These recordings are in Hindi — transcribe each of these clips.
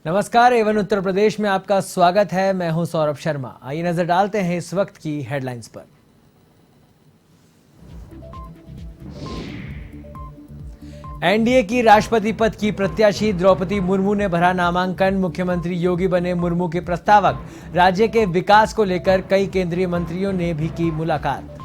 नमस्कार। एवन उत्तर प्रदेश में आपका स्वागत है। मैं हूं सौरभ शर्मा। आइए नजर डालते हैं इस वक्त की हेडलाइंस पर। एनडीए की राष्ट्रपति पद की प्रत्याशी द्रौपदी मुर्मू ने भरा नामांकन। मुख्यमंत्री योगी बने मुर्मू के प्रस्तावक। राज्य के विकास को लेकर कई केंद्रीय मंत्रियों ने भी की मुलाकात।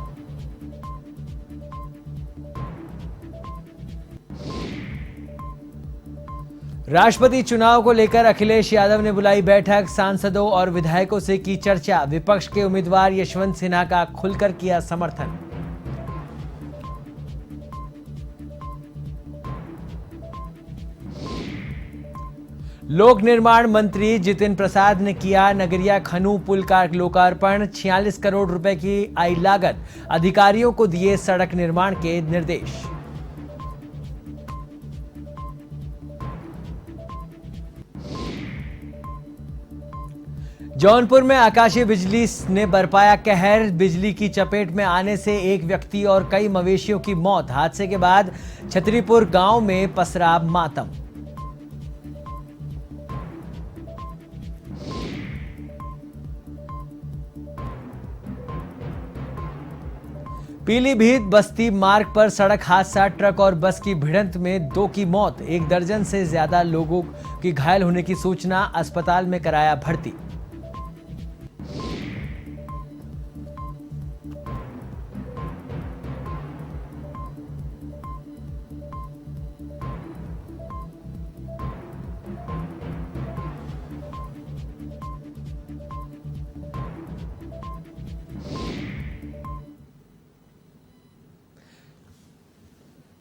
राष्ट्रपति चुनाव को लेकर अखिलेश यादव ने बुलाई बैठक। सांसदों और विधायकों से की चर्चा। विपक्ष के उम्मीदवार यशवंत सिन्हा का खुलकर किया समर्थन। लोक निर्माण मंत्री जितिन प्रसाद ने किया नगरिया खनू पुल का लोकार्पण। 46 करोड़ रुपए की आई लागत। अधिकारियों को दिए सड़क निर्माण के निर्देश। जौनपुर में आकाशीय बिजली ने बरपाया कहर। बिजली की चपेट में आने से एक व्यक्ति और कई मवेशियों की मौत। हादसे के बाद छतरीपुर गांव में पसरा मातम। पीलीभीत बस्ती मार्ग पर सड़क हादसा। ट्रक और बस की भिड़ंत में 2 की मौत। 1 दर्जन से ज्यादा लोगों की घायल होने की सूचना। अस्पताल में कराया भर्ती।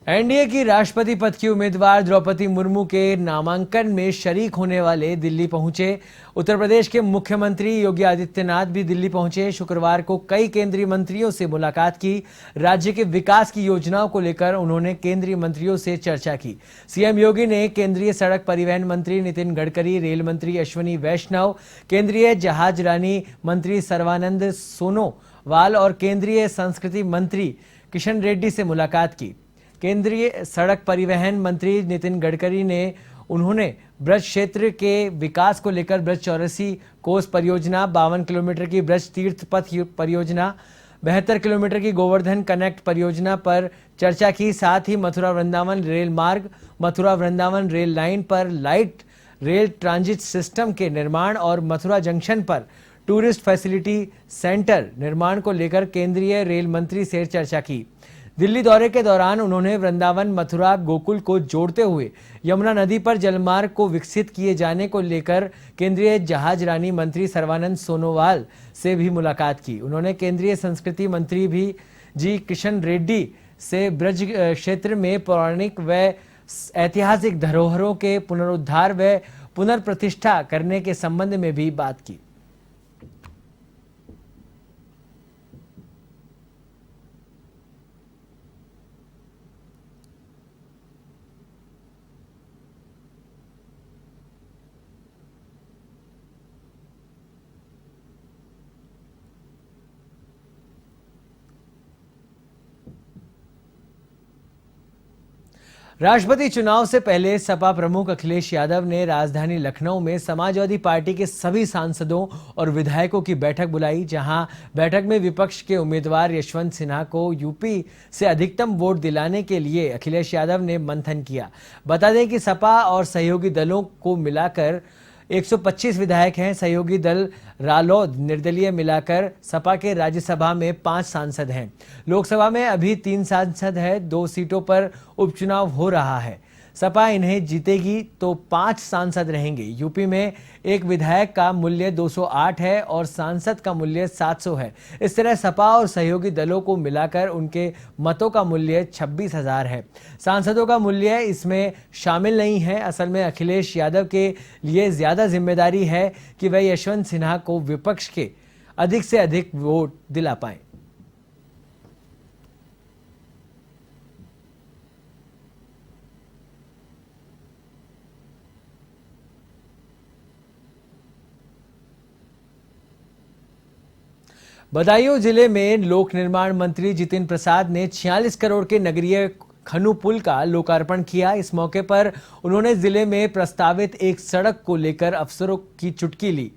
एनडीए की राष्ट्रपति पद की उम्मीदवार द्रौपदी मुर्मू के नामांकन में शरीक होने वाले दिल्ली पहुंचे। उत्तर प्रदेश के मुख्यमंत्री योगी आदित्यनाथ भी दिल्ली पहुंचे। शुक्रवार को कई केंद्रीय मंत्रियों से मुलाकात की। राज्य के विकास की योजनाओं को लेकर उन्होंने केंद्रीय मंत्रियों से चर्चा की। सीएम योगी ने केंद्रीय सड़क परिवहन मंत्री नितिन गडकरी, रेल मंत्री अश्विनी वैष्णव, केंद्रीय जहाजरानी मंत्री सर्बानंद सोनोवाल और केंद्रीय संस्कृति मंत्री किशन रेड्डी से मुलाकात की। केंद्रीय सड़क परिवहन मंत्री नितिन गडकरी ने उन्होंने ब्रज क्षेत्र के विकास को लेकर ब्रज 84 कोस परियोजना, 52 किलोमीटर की ब्रज तीर्थ पथ परियोजना, 72 किलोमीटर की गोवर्धन कनेक्ट परियोजना पर चर्चा की। साथ ही मथुरा वृंदावन रेल मार्ग, मथुरा वृंदावन रेल लाइन पर लाइट रेल ट्रांजिट सिस्टम के निर्माण और मथुरा जंक्शन पर टूरिस्ट फैसिलिटी सेंटर निर्माण को लेकर केंद्रीय रेल मंत्री से चर्चा की। दिल्ली दौरे के दौरान उन्होंने वृंदावन मथुरा गोकुल को जोड़ते हुए यमुना नदी पर जलमार्ग को विकसित किए जाने को लेकर केंद्रीय जहाजरानी मंत्री सर्बानंद सोनोवाल से भी मुलाकात की। उन्होंने केंद्रीय संस्कृति मंत्री भी जी किशन रेड्डी से ब्रज क्षेत्र में पौराणिक व ऐतिहासिक धरोहरों के पुनरुद्धार व पुनर्प्रतिष्ठा करने के संबंध में भी बात की। राष्ट्रपति चुनाव से पहले सपा प्रमुख अखिलेश यादव ने राजधानी लखनऊ में समाजवादी पार्टी के सभी सांसदों और विधायकों की बैठक बुलाई। जहां बैठक में विपक्ष के उम्मीदवार यशवंत सिन्हा को यूपी से अधिकतम वोट दिलाने के लिए अखिलेश यादव ने मंथन किया। बता दें कि सपा और सहयोगी दलों को मिलाकर 125 विधायक हैं। सहयोगी दल रालोद निर्दलीय मिलाकर सपा के राज्यसभा में 5 सांसद हैं। लोकसभा में अभी 3 सांसद हैं। 2 सीटों पर उपचुनाव हो रहा है। सपा इन्हें जीतेगी तो 5 सांसद रहेंगे। यूपी में एक विधायक का मूल्य 208 है और सांसद का मूल्य 700 है। इस तरह सपा और सहयोगी दलों को मिलाकर उनके मतों का मूल्य 26,000 है। सांसदों का मूल्य इसमें शामिल नहीं है। असल में अखिलेश यादव के लिए ज्यादा जिम्मेदारी है कि वह यशवंत सिन्हा को विपक्ष के अधिक से अधिक वोट दिला पाएं। बदायूं जिले में लोक निर्माण मंत्री जितिन प्रसाद ने 46 करोड़ के नगरीय खनु पुल का लोकार्पण किया। इस मौके पर उन्होंने जिले में प्रस्तावित एक सड़क को लेकर अफसरों की चुटकी ली।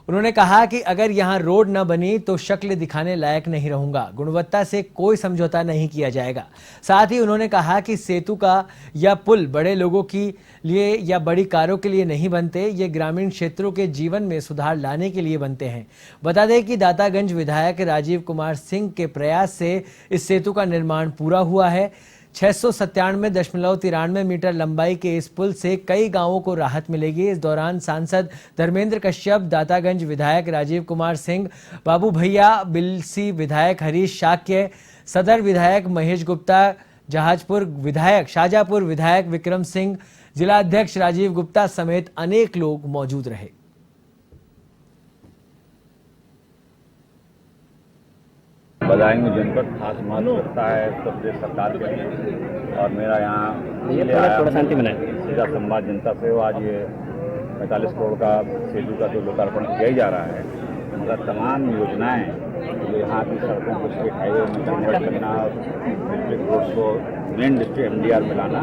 उन्होंने कहा कि अगर यहां रोड न बनी तो शक्ल दिखाने लायक नहीं रहूंगा, गुणवत्ता से कोई समझौता नहीं किया जाएगा। साथ ही उन्होंने कहा कि सेतु का या पुल बड़े लोगों के लिए या बड़ी कारों के लिए नहीं बनते, ये ग्रामीण क्षेत्रों के जीवन में सुधार लाने के लिए बनते हैं। बता दें कि दातागंज विधायक राजीव कुमार सिंह के प्रयास से इस सेतु का निर्माण पूरा हुआ है। 697.93 मीटर लंबाई के इस पुल से कई गांवों को राहत मिलेगी। इस दौरान सांसद धर्मेंद्र कश्यप, दातागंज विधायक राजीव कुमार सिंह, बाबू भैया, बिलसी विधायक हरीश शाक्य, सदर विधायक महेश गुप्ता, जहाजपुर विधायक, शाहजहांपुर विधायक विक्रम सिंह, जिला अध्यक्ष राजीव गुप्ता समेत अनेक लोग मौजूद रहे। बदायूं जनपद खास महत्व रखता है उत्तर प्रदेश सरकार के लिए और मेरा यहाँ थोड़ा शांति बनाए सीधा संवाद जनता से हो। आज ये 45 करोड़ का सेतु का जो लोकार्पण किया ही जा रहा है, मगर तमाम योजनाएं जो यहाँ की सड़कों को स्टेट हाईवे में कन्वर्ट करना, डिस्ट्रिक्ट रोड्स को मेन डिस्ट्रिक्ट MDR में लाना,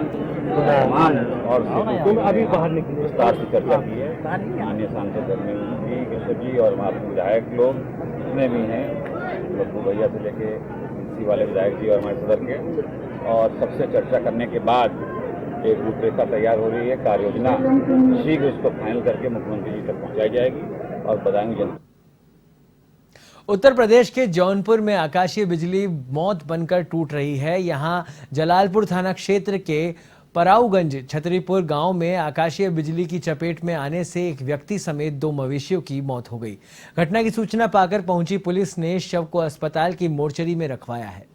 तमाम और सेतु अभी बाहर निकले विस्तार से चर्चा की है। माननीय सांसद धर्मेंद्र जी, कश्यप जी और हमारे विधायक लोग जितने भी हैं, बाबू भैया से लेके इसी वाले विधायक जी और हमारे सदर के, और सबसे चर्चा करने के बाद एक रूपरेखा तैयार हो रही है। कार्य योजना शीघ्र उसको फाइनल करके मुख्यमंत्री जी तक पहुंचाई जाएगी और बदायूं जनता। उत्तर प्रदेश के जौनपुर में आकाशीय बिजली मौत बनकर टूट रही है। यहां जलालपुर थाना क्षेत्र के पराऊगंज छतरीपुर गांव में आकाशीय बिजली की चपेट में आने से एक व्यक्ति समेत 2 मवेशियों की मौत हो गई। घटना की सूचना पाकर पहुंची पुलिस ने शव को अस्पताल की मोर्चरी में रखवाया है।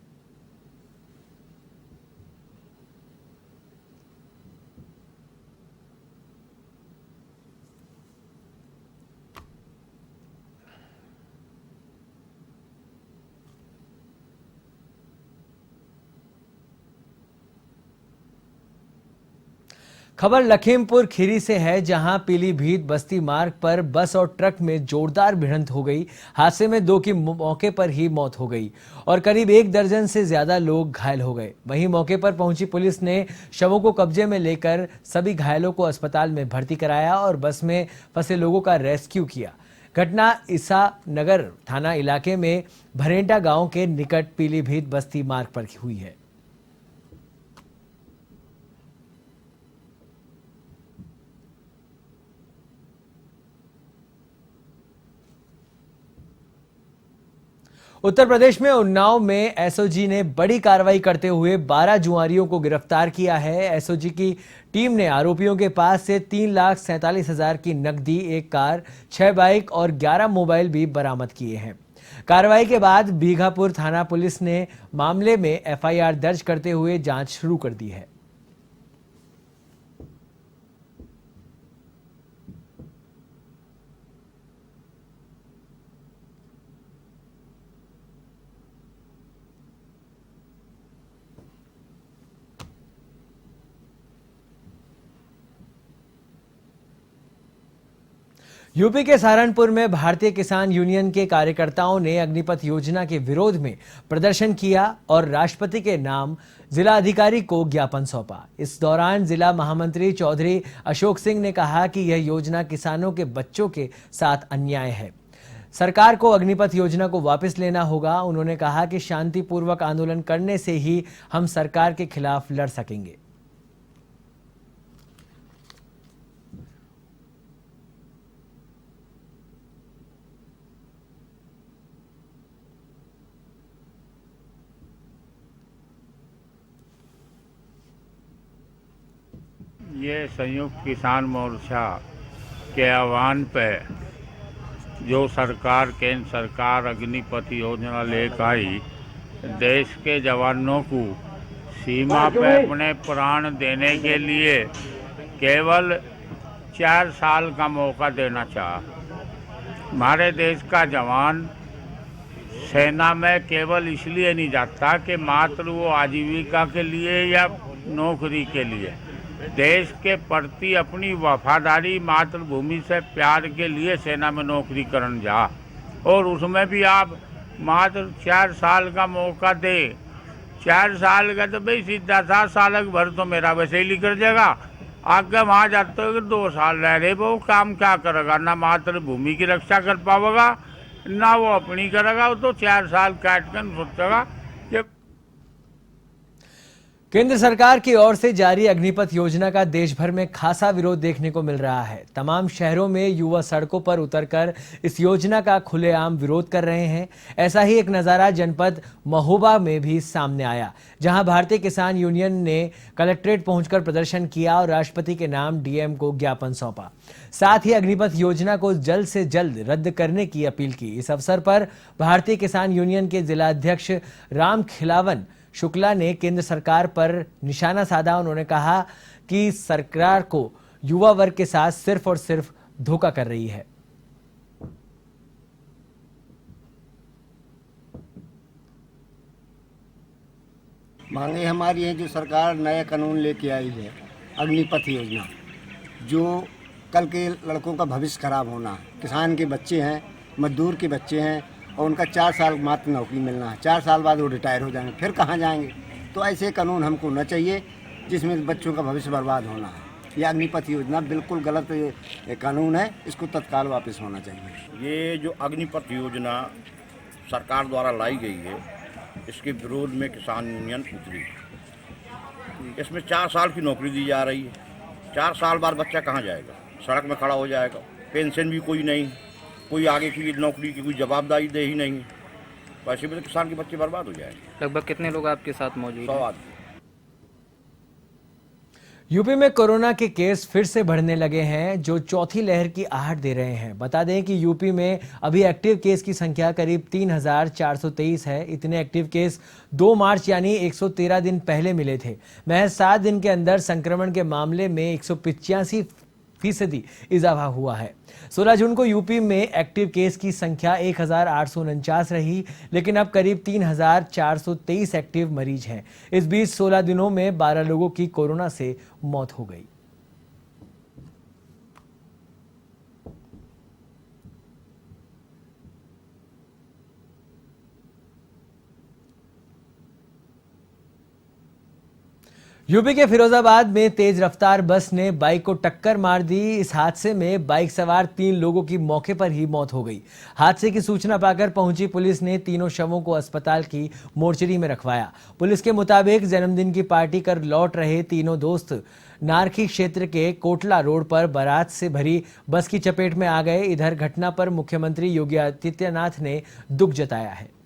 खबर लखीमपुर खीरी से है, जहां पीलीभीत बस्ती मार्ग पर बस और ट्रक में जोरदार भिड़ंत हो गई। हादसे में 2 की मौके पर ही मौत हो गई और करीब 1 दर्जन से ज्यादा लोग घायल हो गए। वहीं मौके पर पहुंची पुलिस ने शवों को कब्जे में लेकर सभी घायलों को अस्पताल में भर्ती कराया और बस में फंसे लोगों का रेस्क्यू किया। घटना ईसा नगर थाना इलाके में भरेंटा गांव के निकट पीलीभीत बस्ती मार्ग पर हुई है। उत्तर प्रदेश में उन्नाव में एसओजी ने बड़ी कार्रवाई करते हुए 12 जुआरियों को गिरफ्तार किया है। एसओजी की टीम ने आरोपियों के पास से 3,47,000 की नकदी, 1 कार, 6 बाइक और 11 मोबाइल भी बरामद किए हैं। कार्रवाई के बाद बीघापुर थाना पुलिस ने मामले में एफआईआर दर्ज करते हुए जांच शुरू कर दी है। यूपी के सहारनपुर में भारतीय किसान यूनियन के कार्यकर्ताओं ने अग्निपथ योजना के विरोध में प्रदर्शन किया और राष्ट्रपति के नाम जिला अधिकारी को ज्ञापन सौंपा। इस दौरान जिला महामंत्री चौधरी अशोक सिंह ने कहा कि यह योजना किसानों के बच्चों के साथ अन्याय है। सरकार को अग्निपथ योजना को वापस लेना होगा। उन्होंने कहा कि शांतिपूर्वक आंदोलन करने से ही हम सरकार के खिलाफ लड़ सकेंगे। ये संयुक्त किसान मोर्चा के आह्वान पे जो सरकार, केंद्र सरकार अग्निपथ योजना लेकर आई, देश के जवानों को सीमा पे अपने प्राण देने के लिए केवल 4 साल का मौका देना चाहा। हमारे देश का जवान सेना में केवल इसलिए नहीं जाता कि मात्र वो आजीविका के लिए या नौकरी के लिए, देश के प्रति अपनी वफादारी, मातृभूमि से प्यार के लिए सेना में नौकरी करने जा, और उसमें भी आप मात्र 4 साल का मौका दे 4 साल का तो भाई सीधा 7 साल भर तो मेरा वैसे ही निकल जाएगा। आगे वहाँ जाते हो कि 2 साल रह रहे वो काम क्या करेगा, ना मात्र भूमि की रक्षा कर पाएगा ना वो अपनी करेगा। वो तो 4 साल काट कर सोचेगा कि केंद्र सरकार की ओर से जारी अग्निपथ योजना का देश भर में खासा विरोध देखने को मिल रहा है। तमाम शहरों में युवा सड़कों पर उतरकर इस योजना का खुलेआम विरोध कर रहे हैं। ऐसा ही एक नजारा जनपद महोबा में भी सामने आया, जहां भारतीय किसान यूनियन ने कलेक्ट्रेट पहुंचकर प्रदर्शन किया और राष्ट्रपति के नाम डीएम को ज्ञापन सौंपा। साथ ही अग्निपथ योजना को जल्द से जल्द रद्द करने की अपील की। इस अवसर पर भारतीय किसान यूनियन के जिला अध्यक्ष राम खिलावन शुक्ला ने केंद्र सरकार पर निशाना साधा। उन्होंने कहा कि सरकार को युवा वर्ग के साथ सिर्फ और सिर्फ धोखा कर रही है। मांगे हमारी है जो सरकार नया कानून लेके आई है अग्निपथ योजना, जो कल के लड़कों का भविष्य खराब होना है। किसान के बच्चे हैं, मजदूर के बच्चे हैं और उनका 4 साल मात्र नौकरी मिलना है। 4 साल बाद वो रिटायर हो जाएंगे, फिर कहाँ जाएंगे। तो ऐसे कानून हमको न चाहिए जिसमें बच्चों का भविष्य बर्बाद होना है। यह अग्निपथ योजना बिल्कुल गलत कानून है, इसको तत्काल वापस होना चाहिए। ये जो अग्निपथ योजना सरकार द्वारा लाई गई है, इसके विरोध में किसान यूनियन उतरी। इसमें 4 साल की नौकरी दी जा रही है। 4 साल बाद बच्चा कहाँ जाएगा, सड़क में खड़ा हो जाएगा। पेंशन भी कोई नहीं, कोई आगे की नौकरी की कोई जवाबदारी दे ही नहीं। तो ऐसे में तो किसान के बच्चे बर्बाद हो जाएंगे। लगभग कितने लोग आपके साथ मौजूद 100 हैं? आदमी। यूपी में कोरोना के केस फिर से बढ़ने लगे हैं, जो चौथी लहर की आहट दे रहे हैं। बता दें कि यूपी में अभी एक्टिव केस की संख्या करीब 3,423 है। इतने एक्टिव केस 2 मार्च यानी 113 दिन पहले मिले थे। महज 7 दिन के अंदर संक्रमण के मामले में 185% इजाफा हुआ है। 16 जून को यूपी में एक्टिव केस की संख्या 1,849 रही, लेकिन अब करीब 3,423 एक्टिव मरीज हैं। इस बीच 16 दिनों में 12 लोगों की कोरोना से मौत हो गई। यूपी के फिरोजाबाद में तेज रफ्तार बस ने बाइक को टक्कर मार दी। इस हादसे में बाइक सवार 3 लोगों की मौके पर ही मौत हो गई। हादसे की सूचना पाकर पहुंची पुलिस ने तीनों शवों को अस्पताल की मोर्चरी में रखवाया। पुलिस के मुताबिक जन्मदिन की पार्टी कर लौट रहे तीनों दोस्त नारखी क्षेत्र के कोटला रोड पर बारात से भरी बस की चपेट में आ गए। इधर घटना पर मुख्यमंत्री योगी आदित्यनाथ ने दुख जताया है।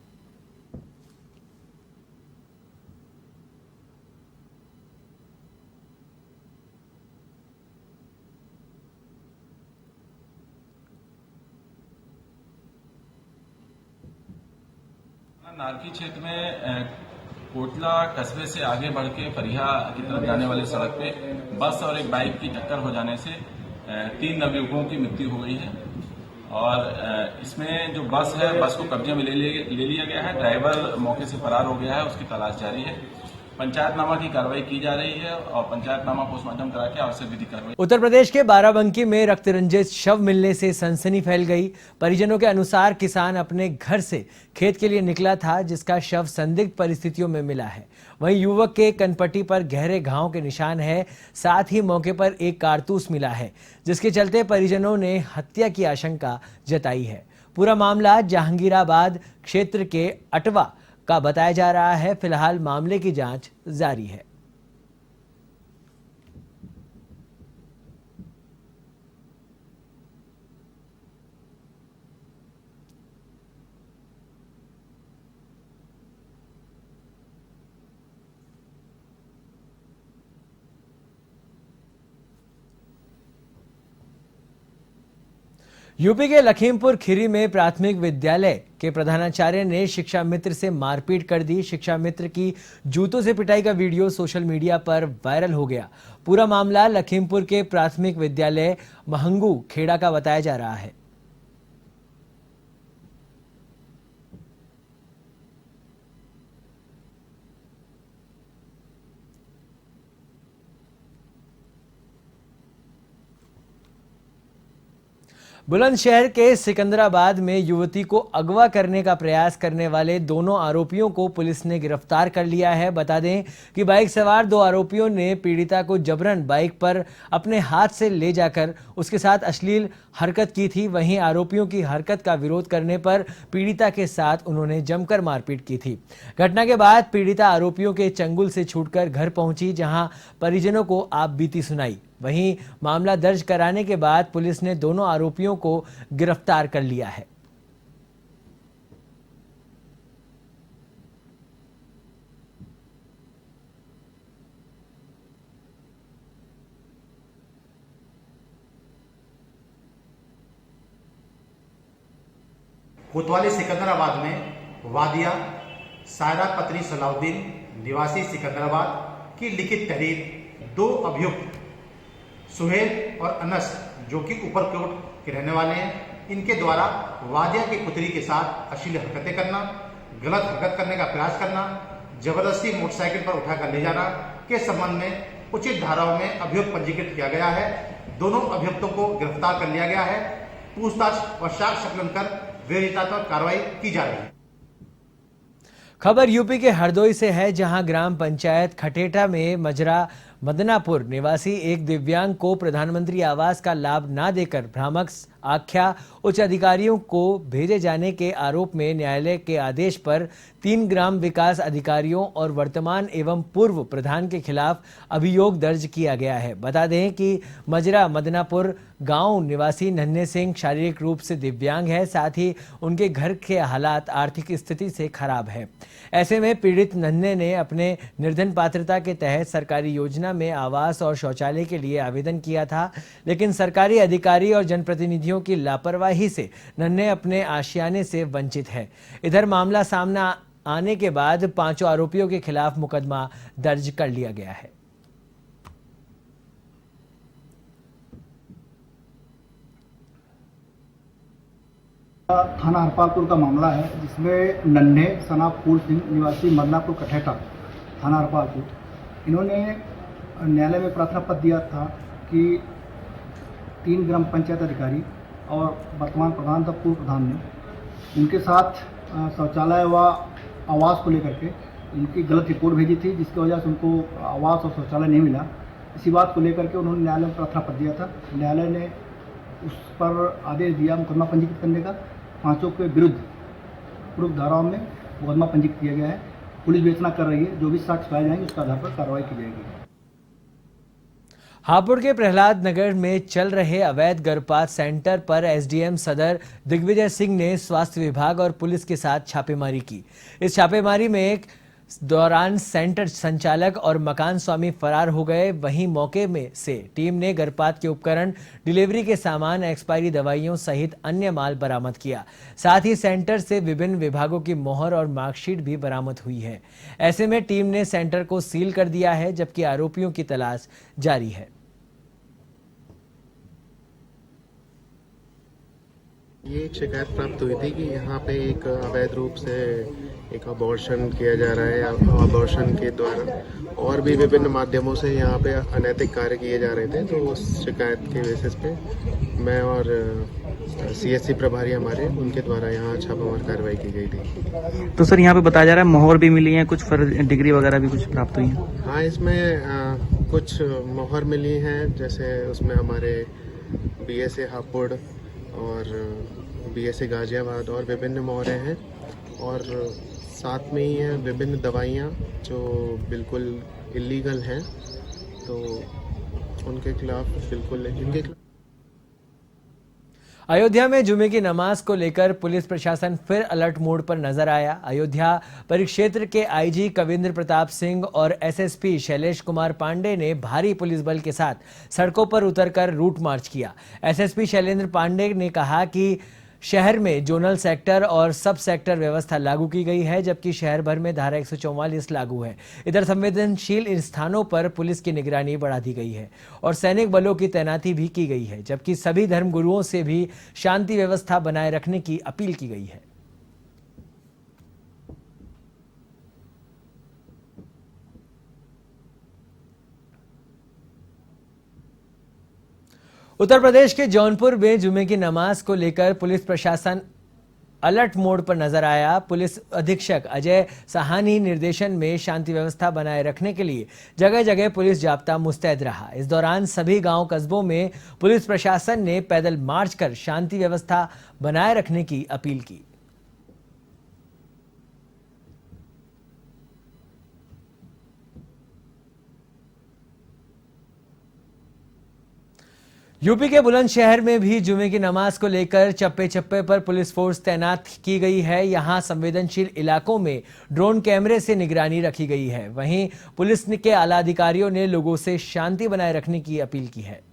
नारकी क्षेत्र में कोटला कस्बे से आगे बढ़ के फरिया की तरफ जाने वाली सड़क पे बस और एक बाइक की टक्कर हो जाने से 3 नवयुवकों की मृत्यु हो गई है। और इसमें जो बस है, बस को कब्जे में ले लिया गया है। ड्राइवर मौके से फरार हो गया है, उसकी तलाश जारी है। पंचायतनामा की कार्रवाई की जा रही है और पंचायतनामा पोस्टमार्टम करा के आवश्यक विधि कार्रवाई। उत्तर प्रदेश के बाराबंकी में रक्त रंजित शव मिलने से सनसनी फैल गई। परिजनों के अनुसार किसान अपने घर से खेत के लिए निकला था, जिसका शव संदिग्ध परिस्थितियों में मिला है। वहीं युवक के कनपट्टी पर गहरे घाव के निशान है। साथ ही मौके पर एक कारतूस मिला है, जिसके चलते परिजनों ने हत्या की आशंका जताई है। पूरा मामला जहांगीराबाद क्षेत्र के अटवा का बताया जा रहा है। फिलहाल मामले की जांच जारी है। यूपी के लखीमपुर खीरी में प्राथमिक विद्यालय के प्रधानाचार्य ने शिक्षा मित्र से मारपीट कर दी। शिक्षा मित्र की जूतों से पिटाई का वीडियो सोशल मीडिया पर वायरल हो गया। पूरा मामला लखीमपुर के प्राथमिक विद्यालय महंगू खेड़ा का बताया जा रहा है। बुलंदशहर के सिकंदराबाद में युवती को अगवा करने का प्रयास करने वाले दोनों आरोपियों को पुलिस ने गिरफ्तार कर लिया है। बता दें कि बाइक सवार दो आरोपियों ने पीड़िता को जबरन बाइक पर अपने हाथ से ले जाकर उसके साथ अश्लील हरकत की थी। वहीं आरोपियों की हरकत का विरोध करने पर पीड़िता के साथ उन्होंने जमकर मारपीट की थी। घटना के बाद पीड़िता आरोपियों के चंगुल से छूटकर घर पहुंची, जहां परिजनों को आपबीती सुनाई। वहीं मामला दर्ज कराने के बाद पुलिस ने दोनों आरोपियों को गिरफ्तार कर लिया है। कोतवाली सिकंदराबाद में वादिया सायरा पत्नी सलाउद्दीन निवासी सिकंदराबाद की लिखित तहरीर दो अभियुक्त सुहेल और अनस जो कि ऊपरकोट के रहने वाले हैं, इनके द्वारा वादिया की पुत्री के साथ अश्लील हरकतें करना, गलत हरकत करने का प्रयास करना, जबरदस्ती मोटरसाइकिल पर उठाकर ले जाना के संबंध में उचित धाराओं में अभियोग पंजीकृत किया गया है। दोनों अभियुक्तों को गिरफ्तार कर लिया गया है। पूछताछ और साक्ष्य संकलन कर विवेचनात्मक कार्रवाई की जा रही है। खबर यूपी के हरदोई से है, जहां ग्राम पंचायत खटेटा में मजरा मदनापुर निवासी एक दिव्यांग को प्रधानमंत्री आवास का लाभ न देकर भ्रामक आख्या उच्च अधिकारियों को भेजे जाने के आरोप में न्यायालय के आदेश पर 3 ग्राम विकास अधिकारियों और वर्तमान एवं पूर्व प्रधान के खिलाफ अभियोग दर्ज किया गया है। बता दें कि मजरा मदनापुर गांव निवासी नन्हे सिंह शारीरिक रूप से दिव्यांग है, साथ ही उनके घर के हालात आर्थिक स्थिति से खराब है। ऐसे में पीड़ित नन्हे ने अपने निर्धन पात्रता के तहत सरकारी योजना में आवास और शौचालय के लिए आवेदन किया था, लेकिन सरकारी अधिकारी और जनप्रतिनिधियों की लापरवाही से नन्हे अपने आशियाने से वंचित है। इधर मामला सामने आने के बाद 5 आरोपियों के खिलाफ मुकदमा दर्ज कर लिया गया है। थाना हरपालपुर का मामला है, जिसमें नन्हे सना फूल सिंह निवासी मदनापुर कठेटा थाना हरपालपुर, इन्होंने न्यायालय में प्रार्थना पत्र दिया था कि 3 ग्राम पंचायत अधिकारी और वर्तमान प्रधान तथा पूर्व प्रधान ने उनके साथ शौचालय व आवास को लेकर के उनकी गलत रिपोर्ट भेजी थी, जिसकी वजह से उनको आवास और शौचालय नहीं मिला। इसी बात को लेकर के उन्होंने न्यायालय में प्रार्थना पत्र दिया था। न्यायालय ने उस पर आदेश दिया मुकदमा पंजीकृत करने का। 5 के विरुद्ध पूर्व धाराओं में मुकदमा पंजीकृत किया गया है। पुलिस विवेचना कर रही है, जो भी साक्ष्य पाए जाएंगे उसके आधार पर कार्रवाई की जाएगी। हापुड़ के प्रहलाद नगर में चल रहे अवैध गर्भपात सेंटर पर एसडीएम सदर दिग्विजय सिंह ने स्वास्थ्य विभाग और पुलिस के साथ छापेमारी की। इस छापेमारी में दौरान सेंटर संचालक और मकान स्वामी फरार हो गए। वहीं मौके में से टीम ने गर्भपात के उपकरण, डिलीवरी के सामान, एक्सपायरी दवाइयों सहित अन्य माल बरामद किया। साथ ही सेंटर से विभिन्न विभागों की मोहर और मार्कशीट भी बरामद हुई है। ऐसे में टीम ने सेंटर को सील कर दिया है, जबकि आरोपियों की तलाश जारी है। ये एक शिकायत प्राप्त हुई थी कि यहाँ पे एक अवैध रूप से एक अबॉर्शन किया जा रहा है। अबॉर्शन के द्वारा और भी विभिन्न माध्यमों से यहाँ पे अनैतिक कार्य किए जा रहे थे। तो उस शिकायत के बेसिस पे मैं और सीएससी प्रभारी हमारे, उनके द्वारा यहाँ छापामार कार्रवाई की गई थी। तो सर यहाँ पे बताया जा रहा है मोहर भी मिली है, कुछ डिग्री वगैरह भी कुछ प्राप्त हुई है? हाँ, इसमें कुछ मोहर मिली हैं, जैसे उसमें हमारे बीएसए हापुड़ और बीएसए गाजियाबाद और विभिन्न मोहरें हैं, और साथ में ही हैं विभिन्न दवाइयाँ जो बिल्कुल इलीगल हैं, तो उनके खिलाफ बिल्कुल इनके। अयोध्या में जुमे की नमाज को लेकर पुलिस प्रशासन फिर अलर्ट मोड पर नजर आया। अयोध्या परिक्षेत्र के आईजी कविंद्र प्रताप सिंह और एसएसपी शैलेश कुमार पांडे ने भारी पुलिस बल के साथ सड़कों पर उतरकर रूट मार्च किया। एसएसपी शैलेंद्र पांडे ने कहा कि शहर में जोनल सेक्टर और सब सेक्टर व्यवस्था लागू की गई है, जबकि शहर भर में धारा 144 लागू है। इधर संवेदनशील स्थानों पर पुलिस की निगरानी बढ़ा दी गई है और सैनिक बलों की तैनाती भी की गई है, जबकि सभी धर्मगुरुओं से भी शांति व्यवस्था बनाए रखने की अपील की गई है। उत्तर प्रदेश के जौनपुर में जुमे की नमाज को लेकर पुलिस प्रशासन अलर्ट मोड पर नजर आया। पुलिस अधीक्षक अजय साहानी निर्देशन में शांति व्यवस्था बनाए रखने के लिए जगह जगह पुलिस जाब्ता मुस्तैद रहा। इस दौरान सभी गांव कस्बों में पुलिस प्रशासन ने पैदल मार्च कर शांति व्यवस्था बनाए रखने की अपील की। यूपी के बुलंदशहर में भी जुमे की नमाज को लेकर चप्पे चप्पे पर पुलिस फोर्स तैनात की गई है। यहां संवेदनशील इलाकों में ड्रोन कैमरे से निगरानी रखी गई है। वहीं पुलिस के आला अधिकारियों ने लोगों से शांति बनाए रखने की अपील की है।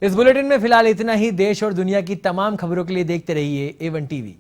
इस बुलेटिन में फिलहाल इतना ही। देश और दुनिया की तमाम खबरों के लिए देखते रहिए A1 TV।